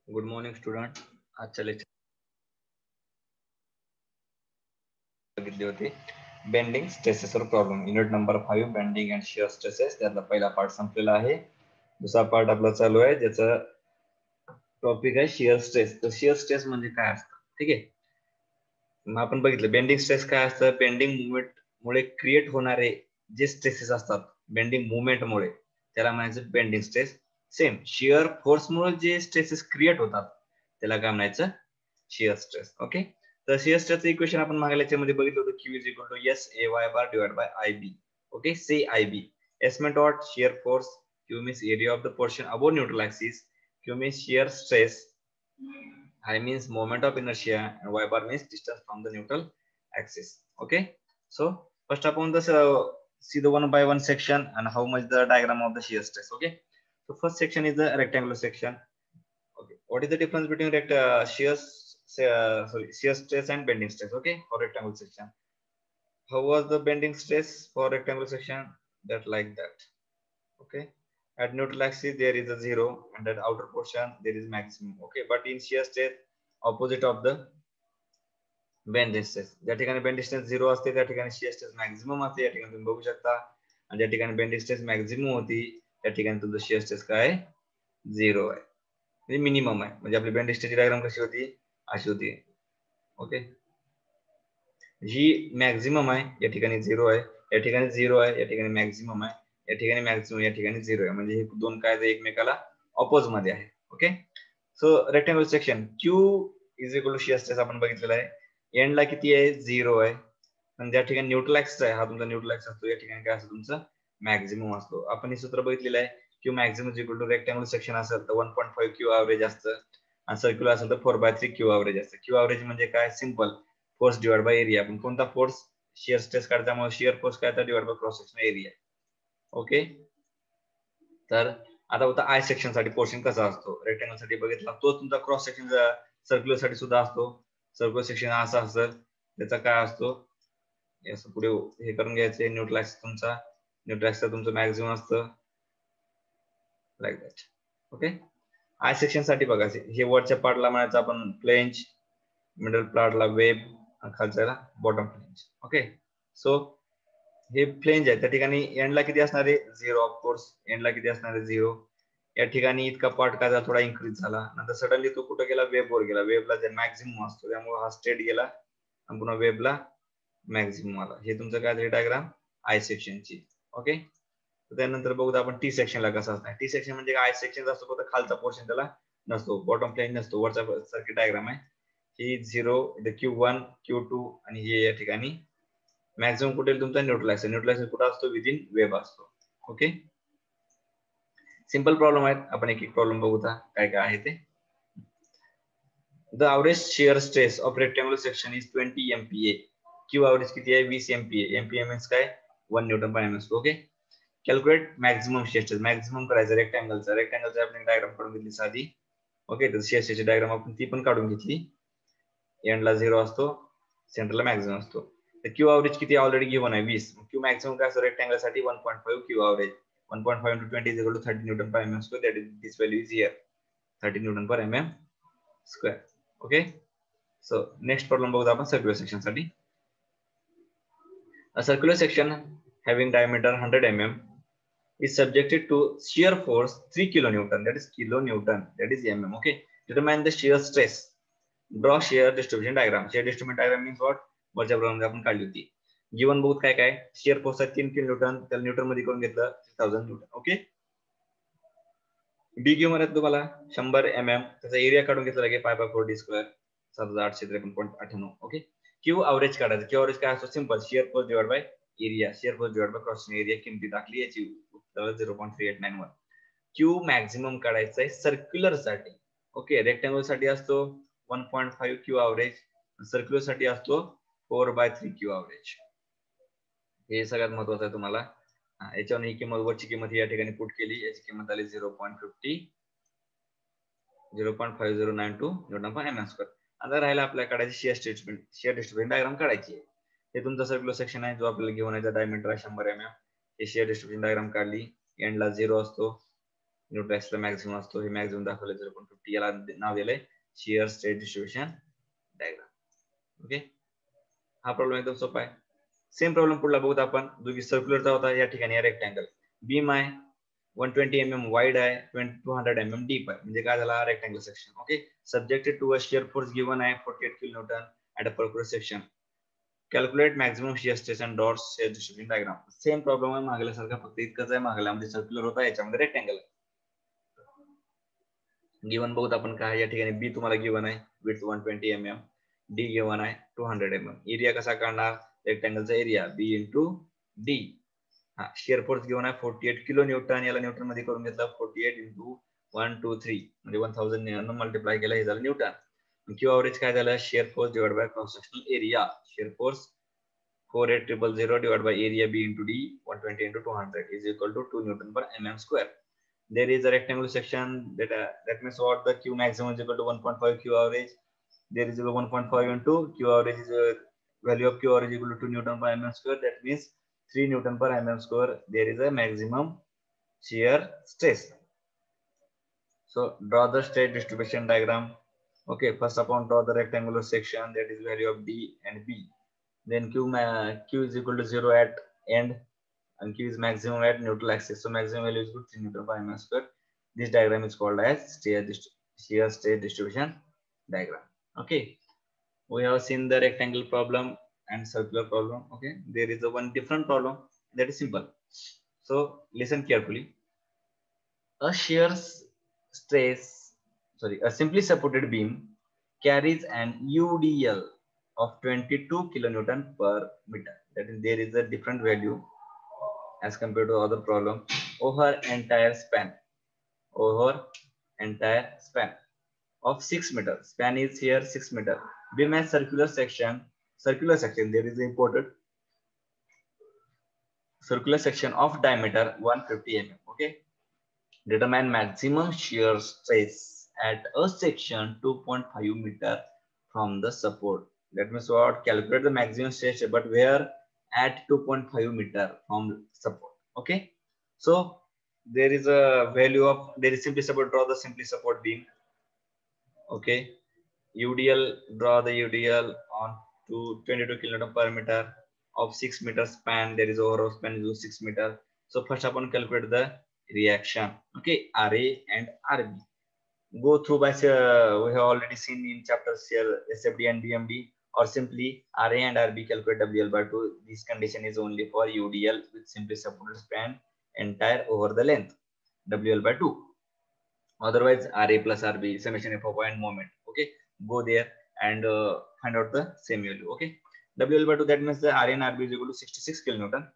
Good morning student. आजच्या lecture बघितली होती bending stresses problem, unit number 5 bending and shear stresses. त्यातला पहिला पार्ट संपलेला आहे. दुसरा पार्ट आपला चालू आहे, ज्याचा टॉपिक आहे शिअर स्ट्रेस. तर शिअर स्ट्रेस म्हणजे काय असतं, ठीक आहे. मग आपण बघितलं बेंडिंग स्ट्रेस काय असतं. बेंडिंग मुवमेंट मुळे क्रिएट होणारे जे स्ट्रेसेस असतात बेंडिंग मुवमेंट मुळे, त्याला म्हणायचं bending stress. Same shear force मुळे जे स्ट्रेसेस क्रिएट होतात त्याला काय म्हणायचं, शिअर स्ट्रेस. ओके. तर शिअर स्ट्रेसचं इक्वेशन आपण मागल्या याच्यामध्ये बघितलं होतं, Q is equal to SAY bar divided by IB. Okay, से IB. S meant what? Shear force. Q means area of the portion above neutral axis. Q means shear stress. I means moment of inertia, and Y bar means distance from the neutral axis. Okay. So first upon this, see the one by one section and how much the diagram of the shear stress. Okay. So first section is the rectangular section. Okay. What is the difference between shear stress and bending stress? Okay, for rectangular section. How was the bending stress for rectangular section? That like that. Okay. At neutral axis there is a 0, and at outer portion there is maximum. Okay, but in shear stress, opposite of the bending stress, ज्या ठिकाणी bending stress 0 असते त्या ठिकाणी shear stress maximum असते. या ठिकाणी तुम्ही बघू शकता. आणि ज्या ठिकाणी bending stress maximum होती त्या ठिकाणी तुमचं shear stress काय आहे, 0 आहे. म्हणजे मिनिमम आहे. म्हणजे आपली बेंडिंग स्ट्रेसची डायग्राम कशी होती, अशी होती. ओके. ही मॅक्झिमम आहे, या ठिकाणी 0 आहे, या ठिकाणी 0 आहे, या ठिकाणी मॅक्झिमम आहे, या ठिकाणी मॅक्झिमम, या ठिकाणी 0 आहे. म्हणजे हे दोन काय एकमेकाला ऑपोज मध्ये आहे. Okay. So rectangular section Q is equal to shear stress आपण बघितलेला आहे. एंडला किती आहे, 0 आहे. आणि ज्या ठिकाणी न्यूट्रल ॲक्सिस आहे, हा तुमचा न्यूट्रल ॲक्सिस असतो, या ठिकाणी काय असतो, तुमचं मॅक्झिमम असतो. आपण हे सूत्र बघितलेलं आहे. Q maximum is equal to rectangular section असेल तर 1.5 Q ॲव्हरेज असतं, आणि सर्क्युलर असेल तर 4/3 Q ॲव्हरेज असतं. Q ॲव्हरेज म्हणजे काय, simple force divide by area. आपण कोणता फोर्स, शिअर स्ट्रेस काढता, त्यामुळे शिअर फोर्स काय तर divide by cross sectional area. Okay. तर आता होता आय सेक्शन साठी पोर्शन कसा असतो, रेक्टँगल साठी बघितला तो तुमचा क्रॉस सेक्शन सर्क्युलर साठी सुद्धा असतो. सर्क्युलर सेक्शन असा असेल, त्याचा काय असतो, असं पुढे हे करून घ्यायचे. न्यूट्रल ॲक्सिस तुमचा, न्यूट्रल ॲक्सिस तुमचं मॅक्झिमम असतं, like that. Okay. I section साठी बघायचे, हे वरच्या पार्टला म्हणायचं आपण फ्लेंज, मिडल पार्टला वेब, खालच्याला बॉटम फ्लेंज. ओके. सो हे फ्लेंज आहे, त्या ठिकाणी एंडला किती असणार आहे, 0. ऑफ कोर्स एंडला किती असणार आहे, 0. या ठिकाणी इतका पार्ट काय झाला, थोडा इन्क्रीज झाला. नंतर सडनली तो कुठे गेला, वेबवर गेला. वेबला जे मॅक्झिमम असतो त्यामुळे हा स्ट्रेट गेला आणि पुन्हा वेबला मॅक्झिमम आला. हे तुमचं काय डायग्राम आय सेक्शनची. ओके. त्यानंतर बघूया आपण टी सेक्शनला कसं असणार. टी सेक्शन म्हणजे आय सेक्शन असतो फक्त खालचा पोर्शन त्याला नसतो, बॉटम प्लेन नसतो. वरचा सारखी डायग्राम आहे ही. 0, Q1 Q2 आणि हे या ठिकाणी मॅक्झिमम कुठे तुमचा न्यूट्रल ॲक्सिस. न्यूट्रल ॲक्सिस कुठे असतो, विदिन वेब असतो. ओके. सिंपल प्रॉब्लेम आहेत, आपण एक एक प्रॉब्लेम बघूया काय काय आहे ते. The average shear stress of rectangular section is 20 MPa. Q average किती आहे, 20 MPa. MPa मीन्स काय, 1 न्यूटन पर MM. Okay. Calculate maximum shear stress. Maximum करायचं रेक्टँगलचा आपण डायग्राम काढून घेतली साधी. ओके. तर शिअर स्ट्रेसची डायग्राम आपण ती पण काढून घेतली. एंडला 0 असतो, सेंटरला मॅक्झिमम असतो. तर Q ॲव्हरेज किती ऑलरेडी गिव्हन आहे, 20. Q मॅक्झिमम काय असतो रेक्टँगल साठी, 1.5 Q average. 1.5 into 20 is equal to 30 Newton per mm square. That is, this value is here, 30 Newton per mm square. Okay. So next problem बघूया आपण circular section साठी. A circular section having diameter 100 mm is subjected to shear force 3 kilonewton. That is kilonewton. That is mm. Okay. Determine the shear stress. Draw shear distribution diagram. Shear distribution diagram means what? वरच्या problem आपण काढली होती. Given बहुत काय काय, shear force आहे 3 kilo Newton, त्याला Newton मध्ये करून घेतलं 3000 न्यूटन. ओके. बी गिवन आहे तुम्हाला 100 mm, त्याचा एरिया काढून घेतला लागे π/4 d², 7853.98. ओके. Q ॲव्हरेज काढायचं. Q ॲव्हरेज काय असतो, simple shear force divide by area. Shear force divide by cross sectional area किमती टाकली, याची उत्तर 0.3891. Q मॅक्झिमम काढायचा आहे सर्क्युलर साठी. ओके. रेक्टँगुलर साठी असतो 1.5 Q ॲव्हरेज, सर्क्युलर साठी असतो 4/3 Q ॲव्हरेज. हे सगळ्यात महत्वाचं आहे तुम्हाला. याच्यावर ही किंमत, वरची किंमत या ठिकाणी पुट केली, याची किंमत आली 0.5092 न्यूटन पर एमएम स्क्वेअर. आता राहिला आपल्याकडे शिअर डिस्ट्रिब्युशन डायग्राम काढायची आहे. हे तुमचं सर्क्युलर सेक्शन आहे, जो आपल्याला घेऊन यायचा डायमीटर आहे 100 mm. हे शिअर डिस्ट्रिब्युशन डायग्राम काढली, एंडला 0 असतो, न्यूट्रल ऍक्सिसला मॅक्झिमम असतो, हे मॅक्झिमम दाखवलं 0.50, याला नाव दिलंय shear stress distribution diagram. Okay, हा प्रॉब्लेम एकदम सोपा आहे. सेम प्रॉब्लेम पुढला बघूत आपण, जो की सर्क्युलरचा होता. या ठिकाणी रेक्टँगल बीम आहे, 120 mm वाईड आहे, 200 mm डीप आहे. म्हणजे काय झाला, rectangle section. Okay, subjected to a shear force given आहे 48 kN at a particular section. Calculate maximum shear stress and dot shear distribution diagram. Same problem आहे मागल्यासारखा, फक्त इतकंच आहे, मागल्यामध्ये सर्क्युलर होता, याच्यामध्ये रेक्टँगल आहे. गिवन बघूत आपण काय, या ठिकाणी बी तुम्हाला गिवन आहे विड्थ 120 mm, डी गिवन आहे 200 mm. एरिया कसा काढणार, रेक्टँगलचा एरिया बी इंटू डी. हा, शियर फोर्स गिवन आहे 48 kN, याला न्यूटन मध्ये करून घेतला, 48 इंटू 123 म्हणजे 1000 मल्टिप्लाय केला, हे झालं न्यूटन. क्यू एव्हरेज काय झालं, shear force divide by cross sectional area. Shear force 48000 divided by area B into D 120 into 200 is equal to 2 Newton per mm square. There is a rectangular section that means what, the Q maximum is equal to 1.5 Q average. There is a 1.5 into Q average is a value of Q average equal to 2 Newton per mm square. That means 3 Newton per mm square. There is a maximum shear stress. So draw the stress distribution diagram. Okay, first upon draw the rectangular section, that is value of D and B. Then Q is equal to 0 at end and Q is maximum at neutral axis. So maximum value is equal to 3 Newton per mm square. This diagram is called as shear stress distribution diagram. Okay, we have seen the rectangle problem and circular problem. Okay, there is a one different problem that is simple. So listen carefully. A a simply supported beam carries an UDL of 22 kilonewton per meter. That is, there is a different value as compared to other problem over entire span. Over entire span of 6 meters. Span is here 6 meter. Beam has circular section. Circular section, there is important circular section of diameter 150 mm. Okay. Determine maximum shear stress at a section 2.5 meter from the support. That means what? Calculate the maximum stress, but where? At 2.5 meter from support. Okay. So there is a value of, there is simply support, draw the simply support beam. Okay. UDL, draw the UDL on to 22 kN per meter of 6 meter span. There is overall span is 6 meter. So first upon calculate the reaction. Okay, RA and RB. Go through by we have already seen in chapters here SFD and DMD, or simply RA and RB calculate WL by 2. This condition is only for UDL with simply supported span entire over the length WL by 2. Otherwise RA plus RB summation of point moment. Okay, go there and find out the same value. Okay, WL by 2, that means the RA and RB is equal to 66 kilonewton.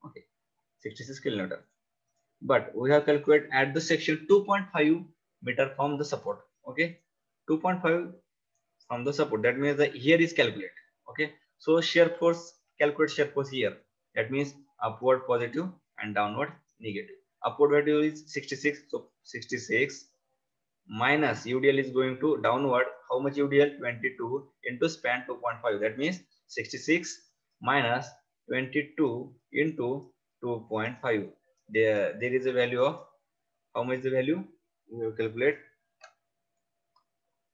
Okay, 66 kilonewton. But we have calculated at the section 2.5 meter from the support. Okay, 2.5 from the support. That means the here is calculated. Okay, so shear force, calculate shear force here. That means upward positive and downward negative. Upward value is 66. So 66 minus UDL is going to downward. How much UDL? 22 into span 2.5. That means 66 minus 22 into 2.5. There is a value of, how much the value? We will calculate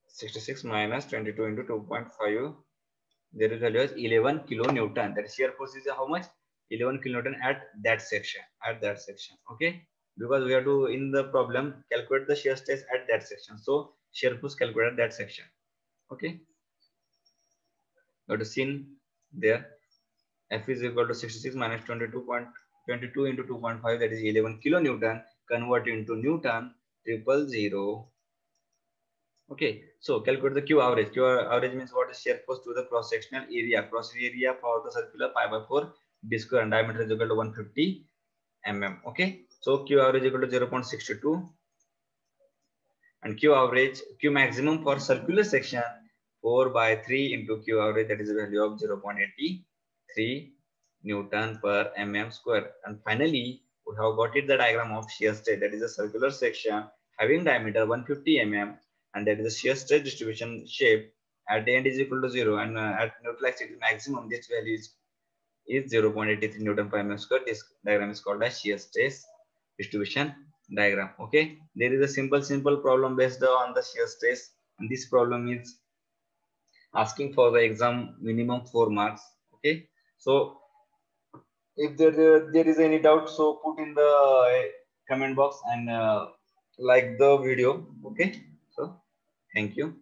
66 minus 22 into 2.5. There is value as 11 kilonewton. That shear force is how much? 11 kilonewton at that section. At that section. Okay. Because we have to, in the problem, calculate the shear stress at that section. So shear force calculated at that section. Okay. You have to see there. F is equal to 66 minus 22 into 2.5, that is 11 kilonewton. Convert into Newton, 000. Okay, so calculate the Q average. Q average means what is shear force to the cross sectional area. Cross area for the circular pi by 4 d square and diameter is equal to 150 mm. Okay, so Q average equal to 0.62 and Q maximum for circular section 4 by 3 into Q average, that is a value of 0.83 Newton per mm square. And finally, we have got it the diagram of shear stress, that is a circular section having diameter 150 mm, and that is a shear stress distribution shape. At the end is equal to 0, and at neutral axis maximum this value is 0.83 Newton per mm square. This diagram is called as shear stress distribution diagram. Okay, there is a simple problem based on the shear stress, and this problem is asking for the exam minimum 4 marks. Okay, so if there is any doubt, so put in the comment box and like the video. Okay, so thank you.